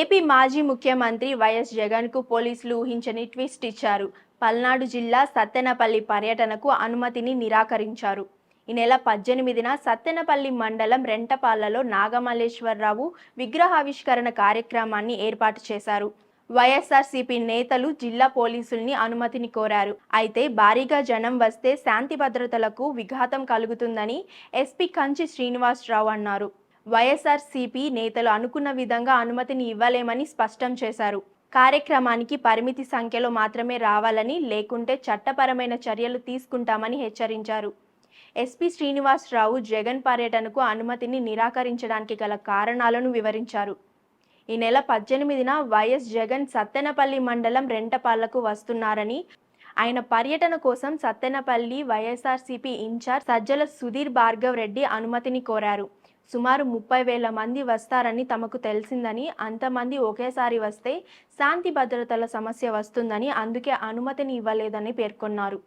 AP మాజీ ముఖ్యమంత్రి YS జగన్కు పోలీసులు ఊహించని ట్విస్ట్ ఇచ్చారు. పల్నాడు జిల్లా సత్తెనపల్లి పర్యటనకు అనుమతిని నిరాకరించారు. ఈ నెల 18న సత్తెనపల్లి మండలం రెంటపాళ్లలో నాగమల్లేశ్వరరావు విగ్రహావిష్కరణ కార్యక్రమాన్ని ఏర్పాటు చేశారు. వైఎస్ఆర్సీపీ నేతలు జిల్లా పోలీసుల్ని అనుమతిని కోరారు. అయితే భారీగా జనం వస్తే శాంతి భద్రతలకు విఘాతం కలుగుతుందని ఎస్పీ కంచి శ్రీనివాసరావు అన్నారు. వైఎస్ఆర్సీపీ నేతలు అనుకున్న విధంగా అనుమతిని ఇవ్వలేమని స్పష్టం చేశారు. కార్యక్రమానికి పరిమితి సంఖ్యలో మాత్రమే రావాలని, లేకుంటే చట్టపరమైన చర్యలు తీసుకుంటామని హెచ్చరించారు. ఎస్పీ శ్రీనివాసరావు జగన్ పర్యటనకు అనుమతిని నిరాకరించడానికి గల కారణాలను వివరించారు. ఈ నెల 18న వైఎస్ జగన్ సత్తెనపల్లి మండలం రెంటపాళ్లకు వస్తున్నారని, ఆయన పర్యటన కోసం సత్తెనపల్లి వైఎస్ఆర్సీపీ ఇన్ఛార్జ్ సజ్జల సుధీర్ భార్గవ్ రెడ్డి అనుమతిని కోరారు. సుమారు 30,000 మంది వస్తారని తమకు తెలిసిందని, అంతమంది ఒకేసారి వస్తే శాంతి భద్రతల సమస్య వస్తుందని, అందుకే అనుమతిని ఇవ్వలేదని పేర్కొన్నారు.